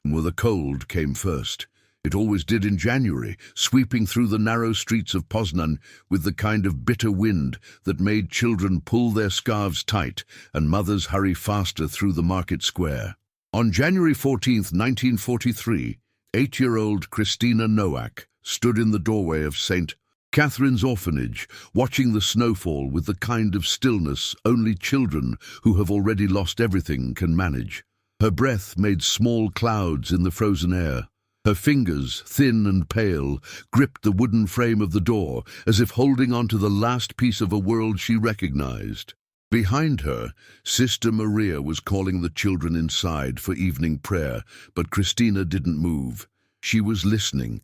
Well, the cold came first. It always did in January, sweeping through the narrow streets of Poznan with the kind of bitter wind that made children pull their scarves tight and mothers hurry faster through the market square. On January 14th, 1943, 8-year-old Christina Nowak stood in the doorway of St. Catherine's orphanage, watching the snowfall with the kind of stillness only children who have already lost everything can manage. Her breath made small clouds in the frozen air. Her fingers, thin and pale, gripped the wooden frame of the door as if holding on to the last piece of a world she recognized. Behind her, Sister Maria was calling the children inside for evening prayer, but Christina didn't move. She was listening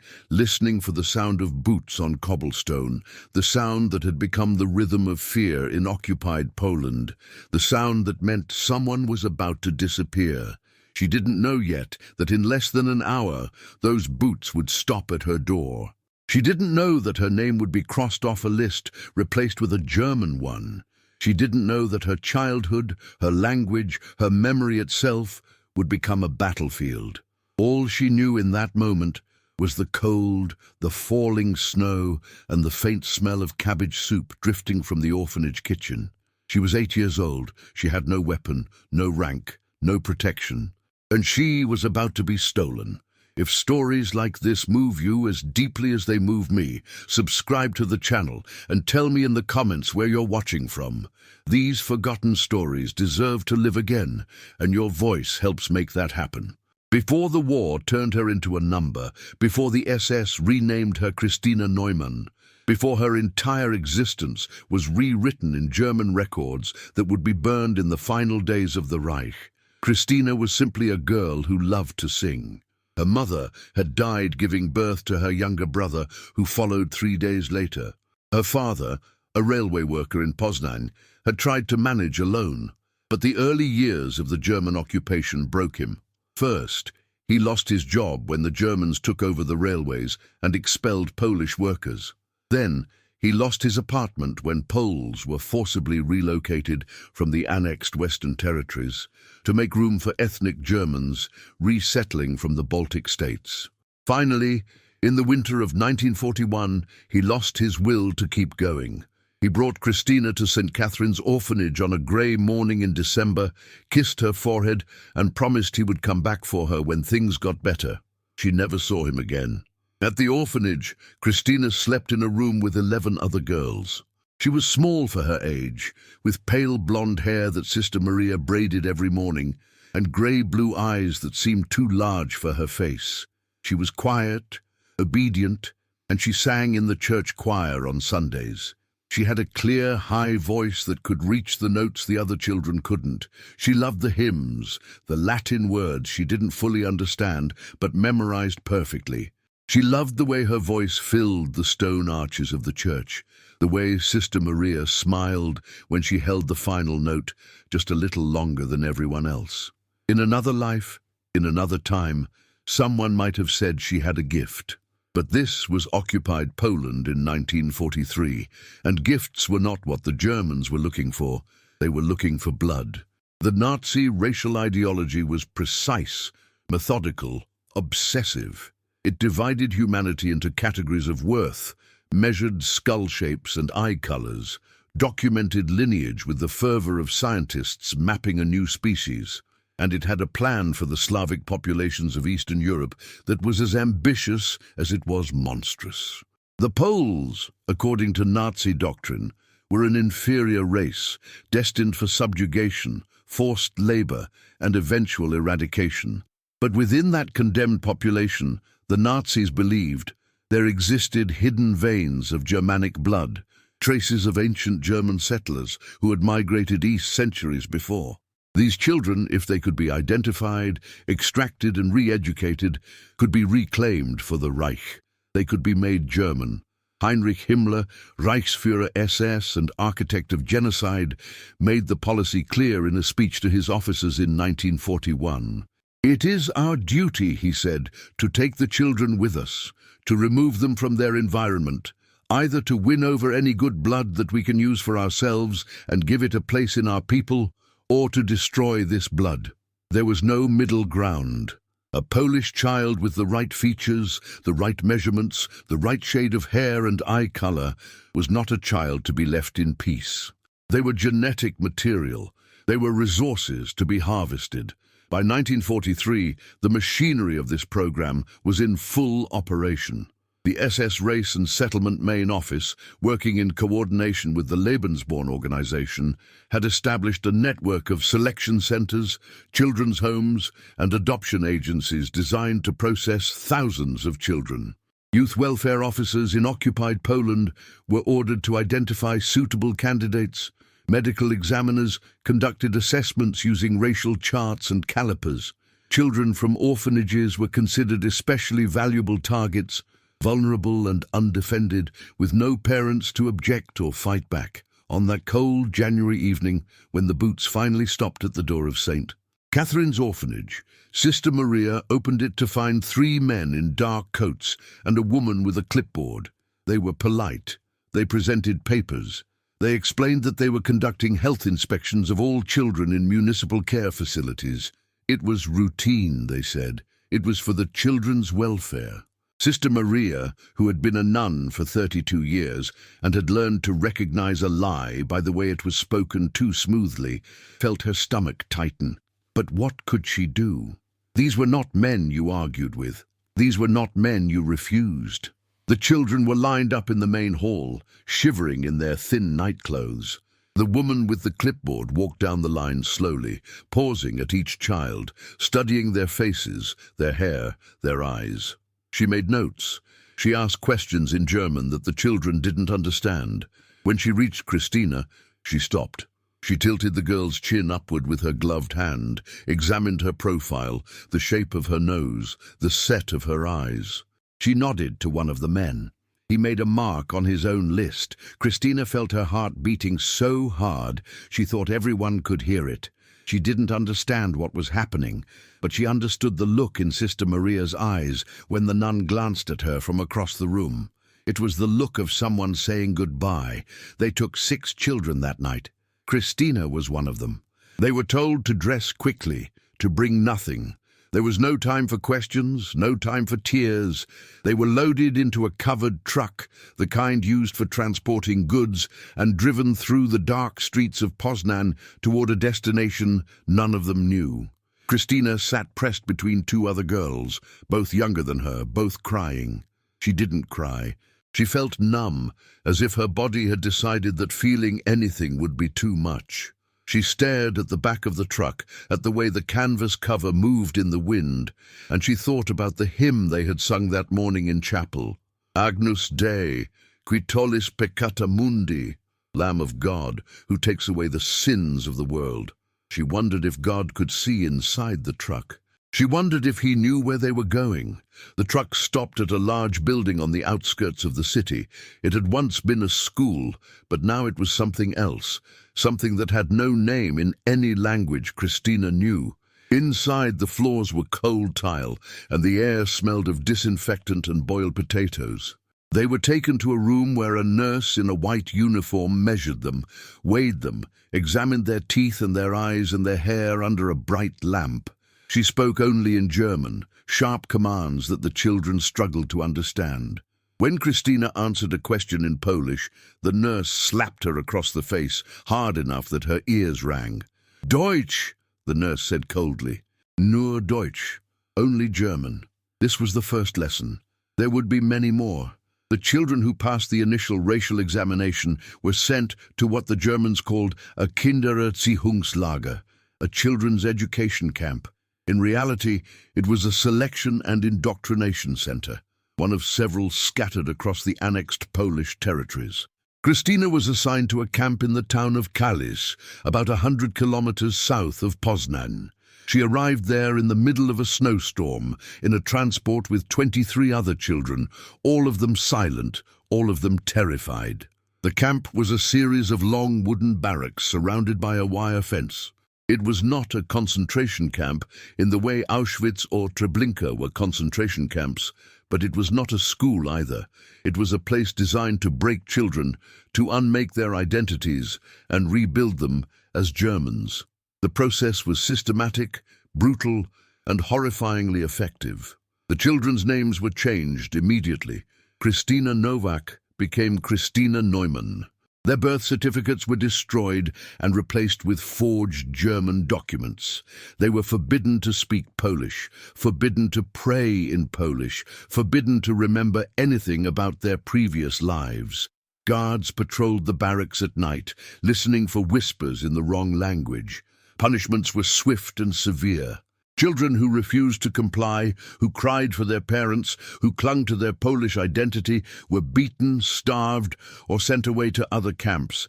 for the sound of boots on cobblestone, the sound that had become the rhythm of fear in occupied Poland, the sound that meant someone was about to disappear. She didn't know yet that in less than an hour, those boots would stop at her door. She didn't know that her name would be crossed off a list, replaced with a German one. She didn't know that her childhood, her language, her memory itself would become a battlefield. All she knew in that moment was the cold, the falling snow, and the faint smell of cabbage soup drifting from the orphanage kitchen. She was 8 years old. She had no weapon, no rank, no protection. And she was about to be stolen. If stories like this move you as deeply as they move me, subscribe to the channel and tell me in the comments where you're watching from. These forgotten stories deserve to live again, and your voice helps make that happen. Before the war turned her into a number, before the SS renamed her Christina Neumann, before her entire existence was rewritten in German records that would be burned in the final days of the Reich, Christina was simply a girl who loved to sing. Her mother had died giving birth to her younger brother, who followed 3 days later. Her father, a railway worker in Poznan, had tried to manage alone, but the early years of the German occupation broke him. First, he lost his job when the Germans took over the railways and expelled Polish workers. Then, he lost his apartment when Poles were forcibly relocated from the annexed Western territories to make room for ethnic Germans resettling from the Baltic states. Finally, in the winter of 1941, he lost his will to keep going. He brought Christina to St. Catherine's orphanage on a grey morning in December, kissed her forehead, and promised he would come back for her when things got better. She never saw him again. At the orphanage, Christina slept in a room with 11 other girls. She was small for her age, with pale blonde hair that Sister Maria braided every morning, and grey-blue eyes that seemed too large for her face. She was quiet, obedient, and she sang in the church choir on Sundays. She had a clear, high voice that could reach the notes the other children couldn't. She loved the hymns, the Latin words she didn't fully understand, but memorized perfectly. She loved the way her voice filled the stone arches of the church, the way Sister Maria smiled when she held the final note just a little longer than everyone else. In another life, in another time, someone might have said she had a gift. But this was occupied Poland in 1943, and gifts were not what the Germans were looking for. They were looking for blood. The Nazi racial ideology was precise, methodical, obsessive. It divided humanity into categories of worth, measured skull shapes and eye colors, documented lineage with the fervor of scientists mapping a new species. And it had a plan for the Slavic populations of Eastern Europe that was as ambitious as it was monstrous. The Poles, according to Nazi doctrine, were an inferior race, destined for subjugation, forced labor, and eventual eradication. But within that condemned population, the Nazis believed there existed hidden veins of Germanic blood, traces of ancient German settlers who had migrated east centuries before. These children, if they could be identified, extracted and re-educated, could be reclaimed for the Reich. They could be made German. Heinrich Himmler, Reichsführer SS and architect of genocide, made the policy clear in a speech to his officers in 1941. "It is our duty," he said, "to take the children with us, to remove them from their environment, either to win over any good blood that we can use for ourselves and give it a place in our people, or to destroy this blood." There was no middle ground. A Polish child with the right features, the right measurements, the right shade of hair and eye color was not a child to be left in peace. They were genetic material. They were resources to be harvested. By 1943, the machinery of this program was in full operation. The SS Race and Settlement Main Office, working in coordination with the Lebensborn organization, had established a network of selection centers, children's homes, and adoption agencies designed to process thousands of children. Youth welfare officers in occupied Poland were ordered to identify suitable candidates. Medical examiners conducted assessments using racial charts and calipers. Children from orphanages were considered especially valuable targets, vulnerable and undefended, with no parents to object or fight back. On that cold January evening, when the boots finally stopped at the door of St. Catherine's orphanage, Sister Maria opened it to find 3 men in dark coats and a woman with a clipboard. They were polite. They presented papers. They explained that they were conducting health inspections of all children in municipal care facilities. It was routine, they said. It was for the children's welfare. Sister Maria, who had been a nun for 32 years and had learned to recognize a lie by the way it was spoken too smoothly, felt her stomach tighten. But what could she do? These were not men you argued with. These were not men you refused. The children were lined up in the main hall, shivering in their thin nightclothes. The woman with the clipboard walked down the line slowly, pausing at each child, studying their faces, their hair, their eyes. She made notes. She asked questions in German that the children didn't understand. When she reached Christina, she stopped. She tilted the girl's chin upward with her gloved hand, examined her profile, the shape of her nose, the set of her eyes. She nodded to one of the men. He made a mark on his own list. Christina felt her heart beating so hard she thought everyone could hear it. She didn't understand what was happening, but she understood the look in Sister Maria's eyes when the nun glanced at her from across the room. It was the look of someone saying goodbye. They took 6 children that night. Christina was one of them. They were told to dress quickly, to bring nothing. There was no time for questions, no time for tears. They were loaded into a covered truck, the kind used for transporting goods, and driven through the dark streets of Poznan toward a destination none of them knew. Christina sat pressed between 2 other girls, both younger than her, both crying. She didn't cry. She felt numb, as if her body had decided that feeling anything would be too much. She stared at the back of the truck, at the way the canvas cover moved in the wind, and she thought about the hymn they had sung that morning in chapel. Agnus Dei, qui tollis peccata mundi, Lamb of God, who takes away the sins of the world. She wondered if God could see inside the truck. She wondered if he knew where they were going. The truck stopped at a large building on the outskirts of the city. It had once been a school, but now it was something else, something that had no name in any language Christina knew. Inside, the floors were cold tile, and the air smelled of disinfectant and boiled potatoes. They were taken to a room where a nurse in a white uniform measured them, weighed them, examined their teeth and their eyes and their hair under a bright lamp. She spoke only in German, sharp commands that the children struggled to understand. When Christina answered a question in Polish, the nurse slapped her across the face, hard enough that her ears rang. "Deutsch," the nurse said coldly. "Nur Deutsch," only German. This was the first lesson. There would be many more. The children who passed the initial racial examination were sent to what the Germans called a Kindererziehungslager, a children's education camp. In reality, it was a selection and indoctrination center, one of several scattered across the annexed Polish territories. Christina was assigned to a camp in the town of Kalisz, about 100 kilometers south of Poznan. She arrived there in the middle of a snowstorm, in a transport with 23 other children, all of them silent, all of them terrified. The camp was a series of long wooden barracks surrounded by a wire fence. It was not a concentration camp in the way Auschwitz or Treblinka were concentration camps, but it was not a school either. It was a place designed to break children, to unmake their identities and rebuild them as Germans. The process was systematic, brutal, and horrifyingly effective. The children's names were changed immediately. Christina Novak became Christina Neumann. Their birth certificates were destroyed and replaced with forged German documents. They were forbidden to speak Polish, forbidden to pray in Polish, forbidden to remember anything about their previous lives. Guards patrolled the barracks at night, listening for whispers in the wrong language. Punishments were swift and severe. Children who refused to comply, who cried for their parents, who clung to their Polish identity, were beaten, starved, or sent away to other camps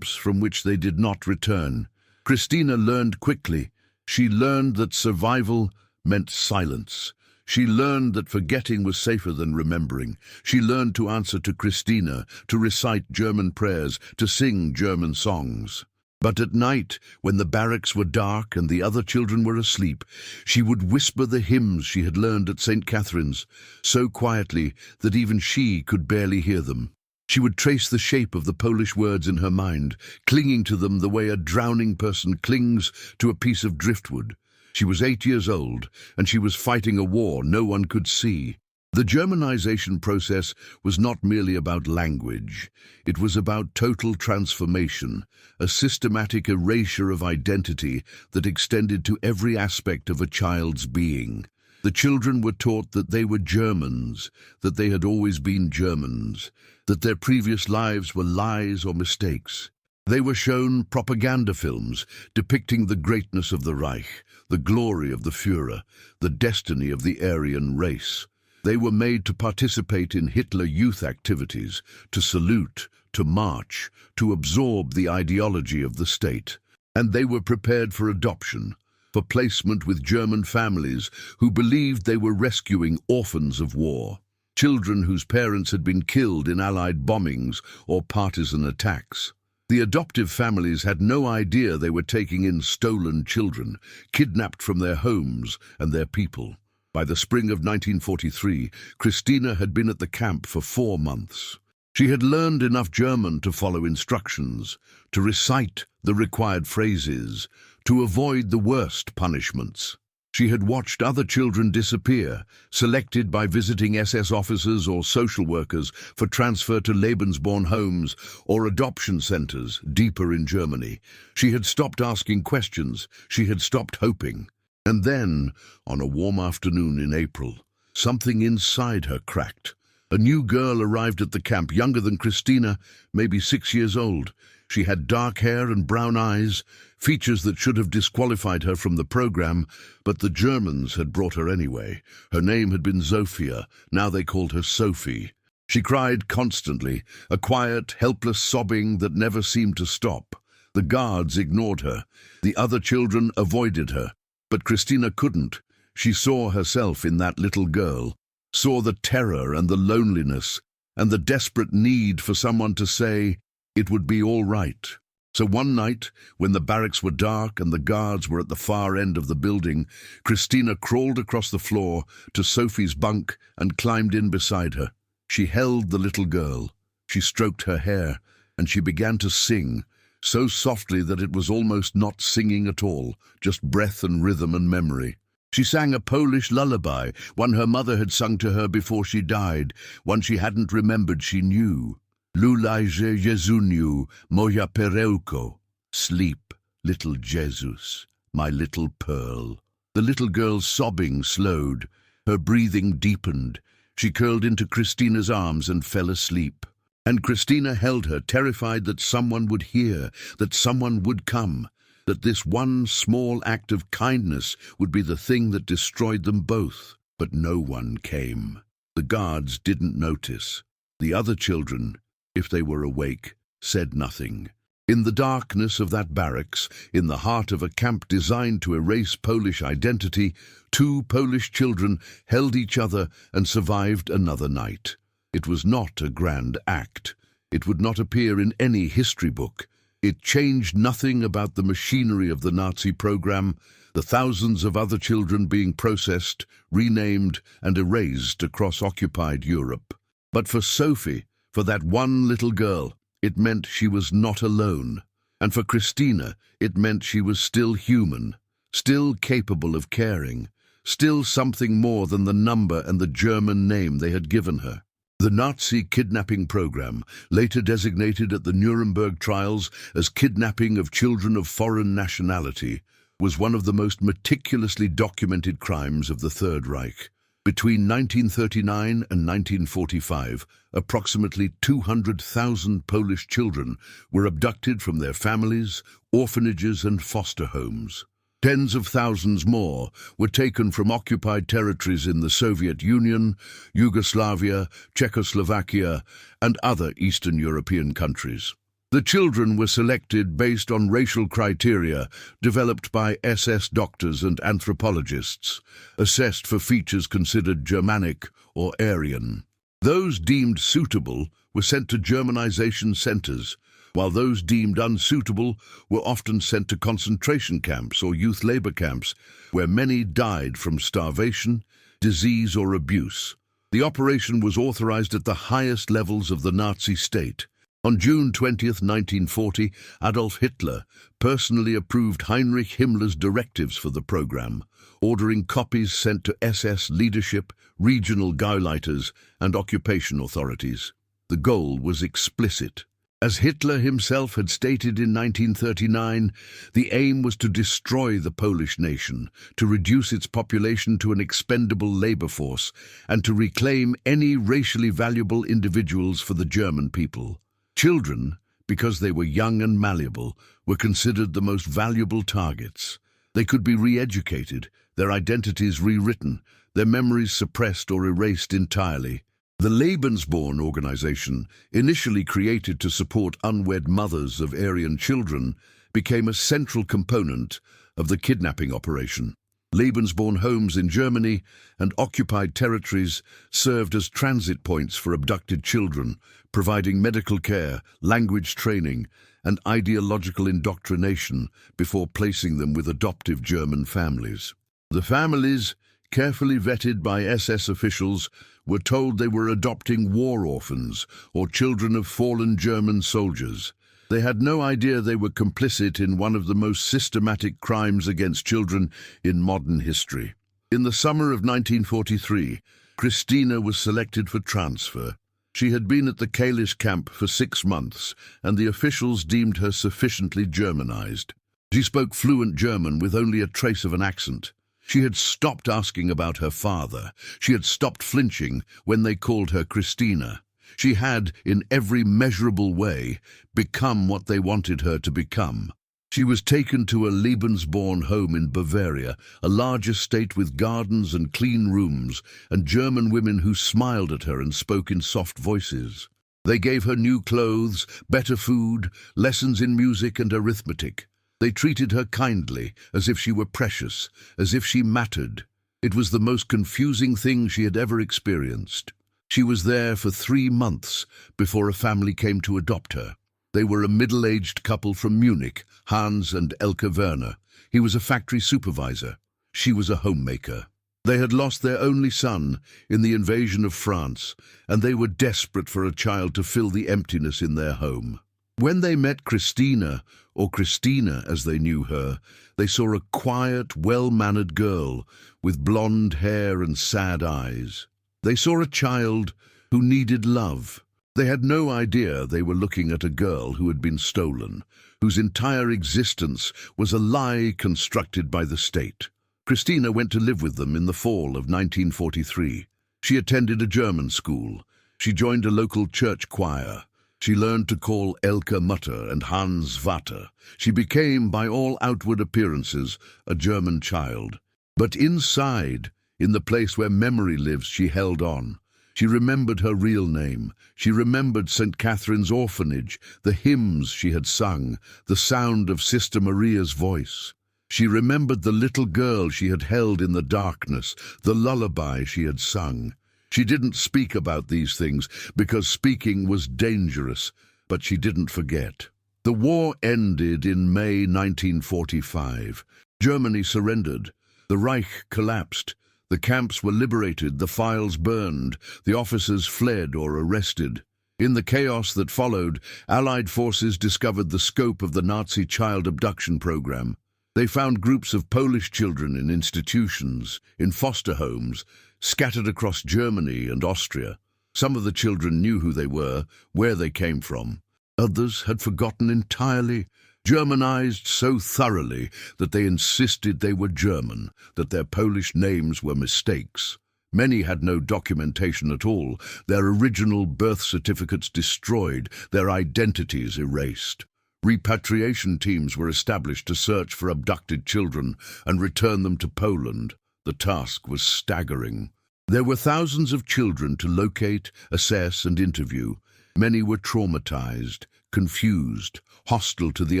from which they did not return. Christina learned quickly. She learned that survival meant silence. She learned that forgetting was safer than remembering. She learned to answer to Christina, to recite German prayers, to sing German songs. But at night, when the barracks were dark and the other children were asleep, she would whisper the hymns she had learned at St. Catherine's, so quietly that even she could barely hear them. She would trace the shape of the Polish words in her mind, clinging to them the way a drowning person clings to a piece of driftwood. She was 8 years old, and she was fighting a war no one could see. The Germanization process was not merely about language. It was about total transformation, a systematic erasure of identity that extended to every aspect of a child's being. The children were taught that they were Germans, that they had always been Germans, that their previous lives were lies or mistakes. They were shown propaganda films depicting the greatness of the Reich, the glory of the Führer, the destiny of the Aryan race. They were made to participate in Hitler Youth activities, to salute, to march, to absorb the ideology of the state. And they were prepared for adoption, for placement with German families who believed they were rescuing orphans of war, children whose parents had been killed in Allied bombings or partisan attacks. The adoptive families had no idea they were taking in stolen children, kidnapped from their homes and their people. By the spring of 1943, Christina had been at the camp for 4 months. She had learned enough German to follow instructions, to recite the required phrases, to avoid the worst punishments. She had watched other children disappear, selected by visiting SS officers or social workers for transfer to Lebensborn homes or adoption centers deeper in Germany. She had stopped asking questions. She had stopped hoping. And then, on a warm afternoon in April, something inside her cracked. A new girl arrived at the camp, younger than Christina, maybe 6 years old. She had dark hair and brown eyes, features that should have disqualified her from the program, but the Germans had brought her anyway. Her name had been Zofia, now they called her Sophie. She cried constantly, a quiet, helpless sobbing that never seemed to stop. The guards ignored her. The other children avoided her. But Christina couldn't. She saw herself in that little girl, saw the terror and the loneliness, and the desperate need for someone to say, it would be all right. So one night, when the barracks were dark and the guards were at the far end of the building, Christina crawled across the floor to Sophie's bunk and climbed in beside her. She held the little girl. She stroked her hair, and she began to sing, so softly that it was almost not singing at all, just breath and rhythm and memory. She sang a Polish lullaby, one her mother had sung to her before she died, one she hadn't remembered she knew. Lulajże Jezuniu, moja perełko. Sleep, little Jesus, my little pearl. The little girl's sobbing slowed. Her breathing deepened. She curled into Christina's arms and fell asleep. And Christina held her, terrified that someone would hear, that someone would come, that this one small act of kindness would be the thing that destroyed them both. But no one came. The guards didn't notice. The other children, if they were awake, said nothing. In the darkness of that barracks, in the heart of a camp designed to erase Polish identity, 2 Polish children held each other and survived another night. It was not a grand act. It would not appear in any history book. It changed nothing about the machinery of the Nazi program, the thousands of other children being processed, renamed, and erased across occupied Europe. But for Sophie, for that one little girl, it meant she was not alone. And for Christina, it meant she was still human, still capable of caring, still something more than the number and the German name they had given her. The Nazi kidnapping program, later designated at the Nuremberg trials as kidnapping of children of foreign nationality, was one of the most meticulously documented crimes of the Third Reich. Between 1939 and 1945, approximately 200,000 Polish children were abducted from their families, orphanages and foster homes. Tens of thousands more were taken from occupied territories in the Soviet Union, Yugoslavia, Czechoslovakia, and other Eastern European countries. The children were selected based on racial criteria developed by SS doctors and anthropologists, assessed for features considered Germanic or Aryan. Those deemed suitable were sent to Germanization centers, while those deemed unsuitable were often sent to concentration camps or youth labor camps, where many died from starvation, disease or abuse. The operation was authorized at the highest levels of the Nazi state. On June 20, 1940, Adolf Hitler personally approved Heinrich Himmler's directives for the program, ordering copies sent to SS leadership, regional Gauleiters, and occupation authorities. The goal was explicit. As Hitler himself had stated in 1939, the aim was to destroy the Polish nation, to reduce its population to an expendable labor force, and to reclaim any racially valuable individuals for the German people. Children, because they were young and malleable, were considered the most valuable targets. They could be re-educated, their identities rewritten, their memories suppressed or erased entirely. The Lebensborn organization, initially created to support unwed mothers of Aryan children, became a central component of the kidnapping operation. Lebensborn homes in Germany and occupied territories served as transit points for abducted children, providing medical care, language training, and ideological indoctrination before placing them with adoptive German families. The families, carefully vetted by SS officials, were told they were adopting war orphans or children of fallen German soldiers. They had no idea they were complicit in one of the most systematic crimes against children in modern history. In the summer of 1943, Christina was selected for transfer. She had been at the Kalisz camp for 6 months, and the officials deemed her sufficiently Germanized. She spoke fluent German with only a trace of an accent. She had stopped asking about her father. She had stopped flinching when they called her Christina. She had, in every measurable way, become what they wanted her to become. She was taken to a Lebensborn home in Bavaria, a large estate with gardens and clean rooms, and German women who smiled at her and spoke in soft voices. They gave her new clothes, better food, lessons in music and arithmetic. They treated her kindly, as if she were precious, as if she mattered. It was the most confusing thing she had ever experienced. She was there for 3 months before a family came to adopt her. They were a middle-aged couple from Munich, Hans and Elke Werner. He was a factory supervisor. She was a homemaker. They had lost their only son in the invasion of France, and they were desperate for a child to fill the emptiness in their home. When they met Christina, or Christina as they knew her, they saw a quiet, well-mannered girl with blonde hair and sad eyes. They saw a child who needed love. They had no idea they were looking at a girl who had been stolen, whose entire existence was a lie constructed by the state. Christina went to live with them in the fall of 1943. She attended a German school. She joined a local church choir. She learned to call Elke Mutter and Hans Vater. She became, by all outward appearances, a German child. But inside, in the place where memory lives, she held on. She remembered her real name. She remembered St. Catherine's orphanage, the hymns she had sung, the sound of Sister Maria's voice. She remembered the little girl she had held in the darkness, the lullaby she had sung. She didn't speak about these things because speaking was dangerous, but she didn't forget. The war ended in May 1945. Germany surrendered. The Reich collapsed. The camps were liberated, the files burned, the officers fled or arrested. In the chaos that followed, Allied forces discovered the scope of the Nazi child abduction program. They found groups of Polish children in institutions, in foster homes, scattered across Germany and Austria. Some of the children knew who they were, where they came from. Others had forgotten entirely, Germanized so thoroughly that they insisted they were German, that their Polish names were mistakes. Many had no documentation at all, their original birth certificates destroyed, their identities erased. Repatriation teams were established to search for abducted children and return them to Poland. The task was staggering. There were thousands of children to locate, assess, and interview. Many were traumatized, confused, hostile to the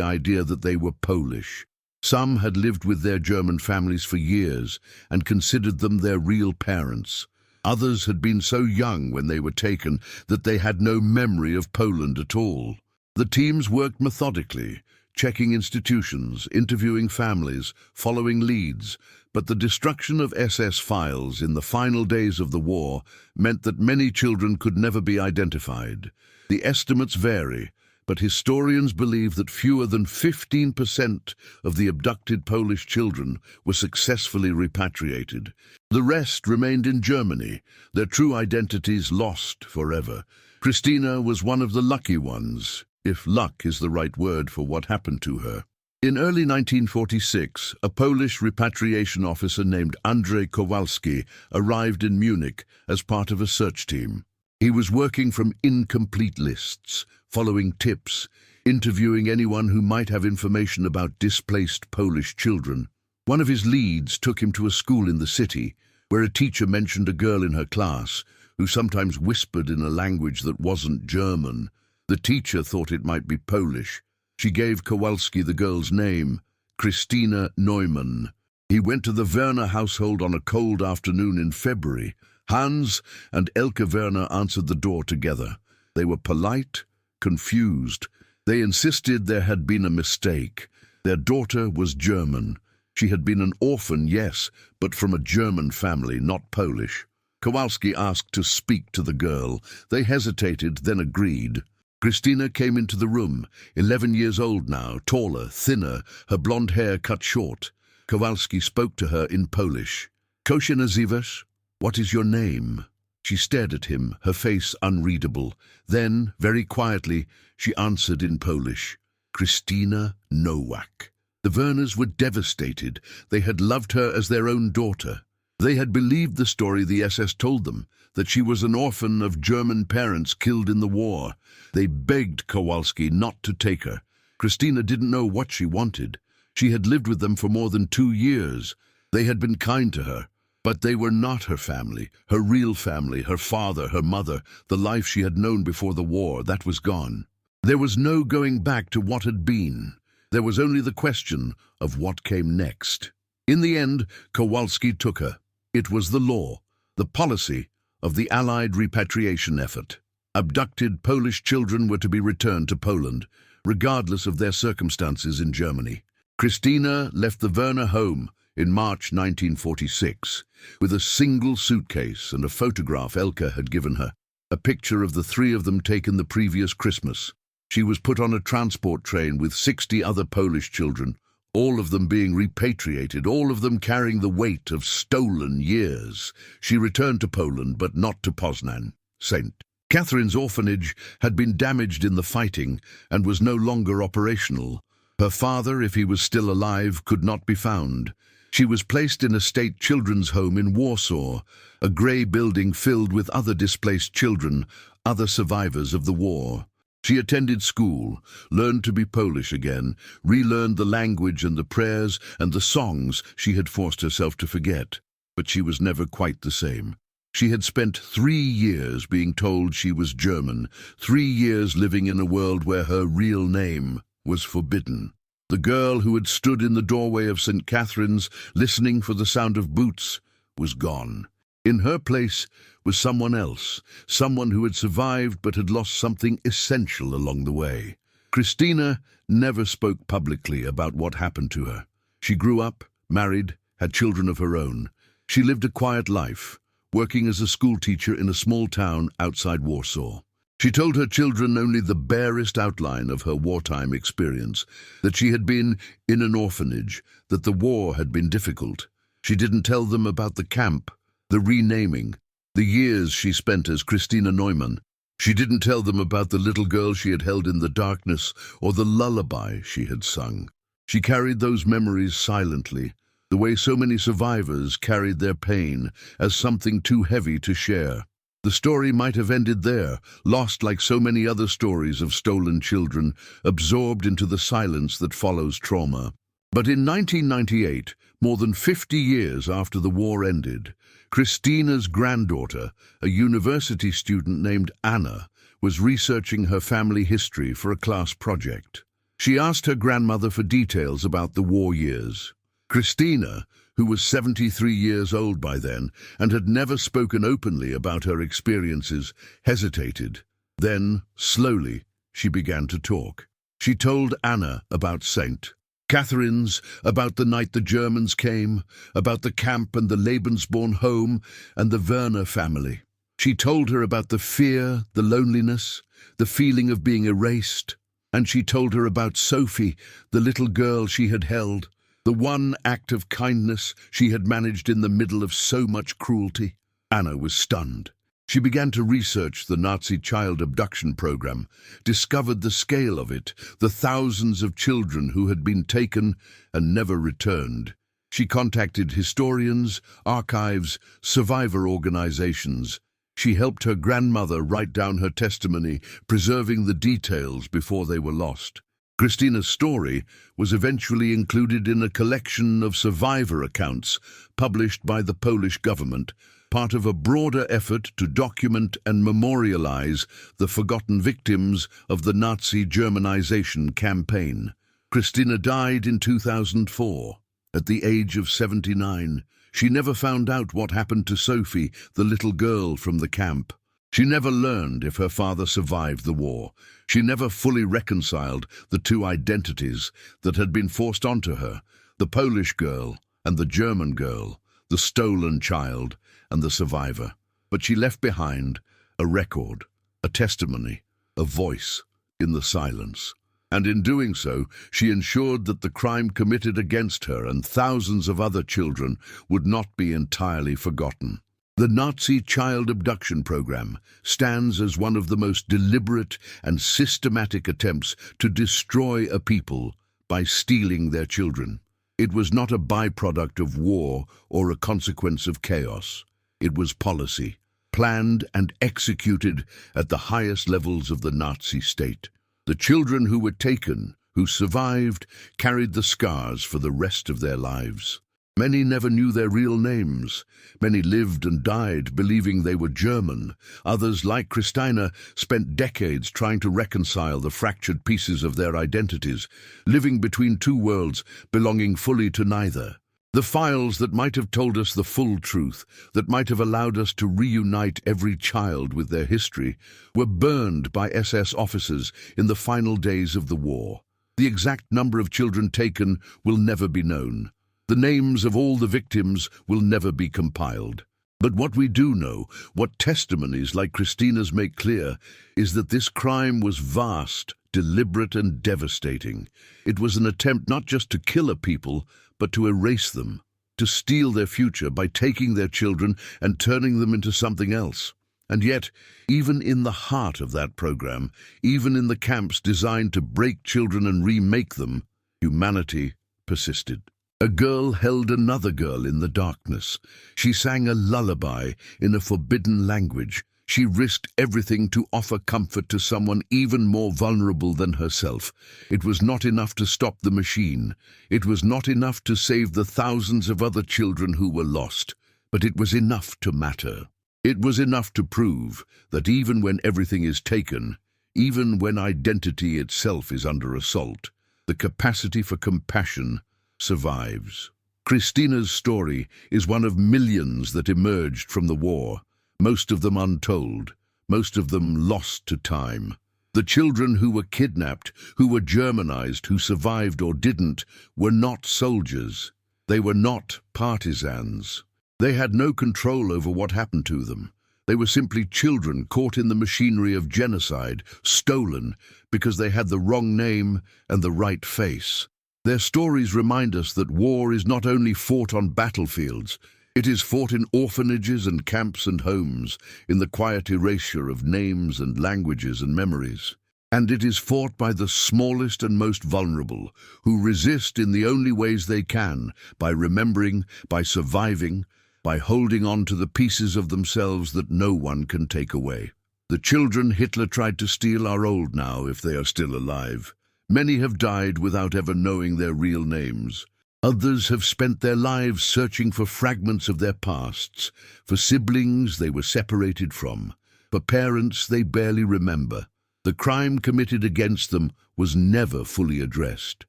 idea that they were Polish. Some had lived with their German families for years and considered them their real parents. Others had been so young when they were taken that they had no memory of Poland at all. The teams worked methodically, checking institutions, interviewing families, following leads, but the destruction of SS files in the final days of the war meant that many children could never be identified. The estimates vary, but historians believe that fewer than 15% of the abducted Polish children were successfully repatriated. The rest remained in Germany, their true identities lost forever. Christina was one of the lucky ones, if luck is the right word for what happened to her. In early 1946, a Polish repatriation officer named Andrzej Kowalski arrived in Munich as part of a search team. He was working from incomplete lists, following tips, interviewing anyone who might have information about displaced Polish children. One of his leads took him to a school in the city, where a teacher mentioned a girl in her class who sometimes whispered in a language that wasn't German. The teacher thought it might be Polish. She gave Kowalski the girl's name, Christina Neumann. He went to the Werner household on a cold afternoon in February. Hans and Elke Werner answered the door together. They were polite, confused. They insisted there had been a mistake. Their daughter was German. She had been an orphan, yes, but from a German family, not Polish. Kowalski asked to speak to the girl. They hesitated, then agreed. Christina came into the room, 11 years old now, taller, thinner, her blonde hair cut short. Kowalski spoke to her in Polish. "Co się nazywasz? What is your name?" She stared at him, her face unreadable. Then, very quietly, she answered in Polish, "Christina Nowak." The Werners were devastated. They had loved her as their own daughter. They had believed the story the SS told them, that she was an orphan of German parents killed in the war. They begged Kowalski not to take her. Christina didn't know what she wanted. She had lived with them for more than 2 years. They had been kind to her. But they were not her family, her real family, her father, her mother, the life she had known before the war, that was gone. There was no going back to what had been. There was only the question of what came next. In the end, Kowalski took her. It was the law, the policy of the Allied repatriation effort. Abducted Polish children were to be returned to Poland, regardless of their circumstances in Germany. Christina left the Werner home in March 1946, with a single suitcase and a photograph Elke had given her, a picture of the 3 of them taken the previous Christmas. She was put on a transport train with 60 other Polish children, all of them being repatriated, all of them carrying the weight of stolen years. She returned to Poland, but not to Poznan. St. Catherine's orphanage had been damaged in the fighting and was no longer operational. Her father, if he was still alive, could not be found. She was placed in a state children's home in Warsaw, a grey building filled with other displaced children, other survivors of the war. She attended school, learned to be Polish again, relearned the language and the prayers and the songs she had forced herself to forget. But she was never quite the same. She had spent 3 years being told she was German, 3 years living in a world where her real name was forbidden. The girl who had stood in the doorway of St. Catherine's, listening for the sound of boots, was gone. In her place was someone else, someone who had survived but had lost something essential along the way. Christina never spoke publicly about what happened to her. She grew up, married, had children of her own. She lived a quiet life, working as a schoolteacher in a small town outside Warsaw. She told her children only the barest outline of her wartime experience, that she had been in an orphanage, that the war had been difficult. She didn't tell them about the camp, the renaming, the years she spent as Christina Neumann. She didn't tell them about the little girl she had held in the darkness or the lullaby she had sung. She carried those memories silently, the way so many survivors carried their pain as something too heavy to share. The story might have ended there, lost like so many other stories of stolen children, absorbed into the silence that follows trauma. But in 1998, more than 50 years after the war ended, Christina's granddaughter, a university student named Anna, was researching her family history for a class project. She asked her grandmother for details about the war years. Christina, who was 73 years old by then and had never spoken openly about her experiences, hesitated. Then, slowly, she began to talk. She told Anna about St. Catherine's, about the night the Germans came, about the camp and the Lebensborn home and the Werner family. She told her about the fear, the loneliness, the feeling of being erased. And she told her about Sophie, the little girl she had held, the one act of kindness she had managed in the middle of so much cruelty. Anna was stunned. She began to research the Nazi child abduction program, discovered the scale of it, the thousands of children who had been taken and never returned. She contacted historians, archives, survivor organizations. She helped her grandmother write down her testimony, preserving the details before they were lost. Christina's story was eventually included in a collection of survivor accounts published by the Polish government, part of a broader effort to document and memorialize the forgotten victims of the Nazi Germanization campaign. Christina died in 2004, at the age of 79. She never found out what happened to Sophie, the little girl from the camp. She never learned if her father survived the war. She never fully reconciled the two identities that had been forced onto her, the Polish girl and the German girl, the stolen child and the survivor. But she left behind a record, a testimony, a voice in the silence. And in doing so, she ensured that the crime committed against her and thousands of other children would not be entirely forgotten. The Nazi child abduction program stands as one of the most deliberate and systematic attempts to destroy a people by stealing their children. It was not a byproduct of war or a consequence of chaos. It was policy, planned and executed at the highest levels of the Nazi state. The children who were taken, who survived, carried the scars for the rest of their lives. Many never knew their real names. Many lived and died believing they were German. Others, like Christina, spent decades trying to reconcile the fractured pieces of their identities, living between two worlds, belonging fully to neither. The files that might have told us the full truth, that might have allowed us to reunite every child with their history, were burned by SS officers in the final days of the war. The exact number of children taken will never be known. The names of all the victims will never be compiled. But what we do know, what testimonies like Christina's make clear, is that this crime was vast, deliberate and devastating. It was an attempt not just to kill a people, but to erase them, to steal their future by taking their children and turning them into something else. And yet, even in the heart of that program, even in the camps designed to break children and remake them, humanity persisted. A girl held another girl in the darkness. She sang a lullaby in a forbidden language. She risked everything to offer comfort to someone even more vulnerable than herself. It was not enough to stop the machine. It was not enough to save the thousands of other children who were lost. But it was enough to matter. It was enough to prove that even when everything is taken, even when identity itself is under assault, the capacity for compassion survives. Christina's story is one of millions that emerged from the war, most of them untold, most of them lost to time. The children who were kidnapped, who were Germanized, who survived or didn't, were not soldiers. They were not partisans. They had no control over what happened to them. They were simply children caught in the machinery of genocide, stolen because they had the wrong name and the right face. Their stories remind us that war is not only fought on battlefields, it is fought in orphanages and camps and homes, in the quiet erasure of names and languages and memories. And it is fought by the smallest and most vulnerable, who resist in the only ways they can, by remembering, by surviving, by holding on to the pieces of themselves that no one can take away. The children Hitler tried to steal are old now, if they are still alive. Many have died without ever knowing their real names. Others have spent their lives searching for fragments of their pasts, for siblings they were separated from, for parents they barely remember. The crime committed against them was never fully addressed.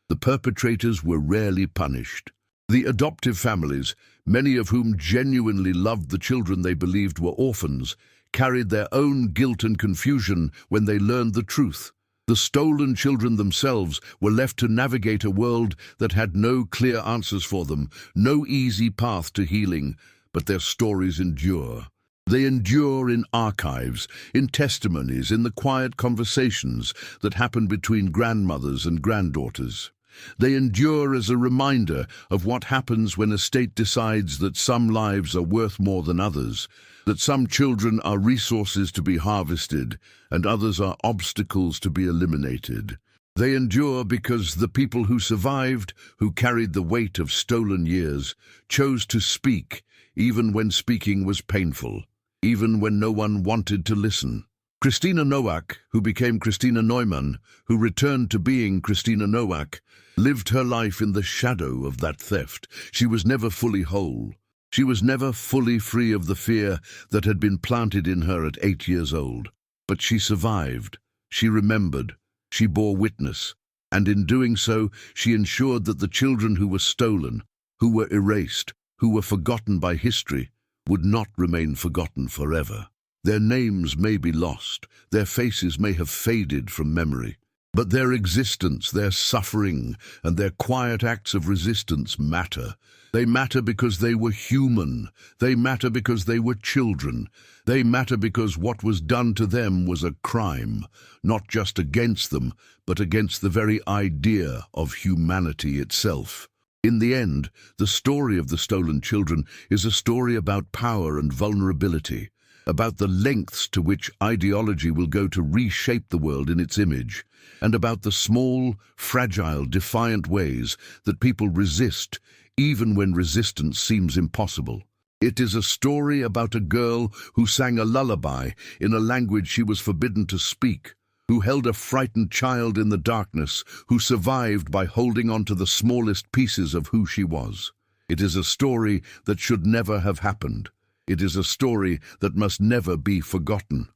The perpetrators were rarely punished. The adoptive families, many of whom genuinely loved the children they believed were orphans, carried their own guilt and confusion when they learned the truth. The stolen children themselves were left to navigate a world that had no clear answers for them, no easy path to healing, but their stories endure. They endure in archives, in testimonies, in the quiet conversations that happen between grandmothers and granddaughters. They endure as a reminder of what happens when a state decides that some lives are worth more than others, that some children are resources to be harvested and others are obstacles to be eliminated. They endure because the people who survived, who carried the weight of stolen years, chose to speak, even when speaking was painful, even when no one wanted to listen. Christina Nowak, who became Christina Neumann, who returned to being Christina Nowak, lived her life in the shadow of that theft. She was never fully whole. She was never fully free of the fear that had been planted in her at 8 years old. But she survived. She remembered. She bore witness. And in doing so, she ensured that the children who were stolen, who were erased, who were forgotten by history, would not remain forgotten forever. Their names may be lost, their faces may have faded from memory, but their existence, their suffering, and their quiet acts of resistance matter. They matter because they were human. They matter because they were children. They matter because what was done to them was a crime, not just against them, but against the very idea of humanity itself. In the end, the story of the stolen children is a story about power and vulnerability, about the lengths to which ideology will go to reshape the world in its image, and about the small, fragile, defiant ways that people resist, even when resistance seems impossible. It is a story about a girl who sang a lullaby in a language she was forbidden to speak, who held a frightened child in the darkness, who survived by holding on to the smallest pieces of who she was. It is a story that should never have happened. It is a story that must never be forgotten.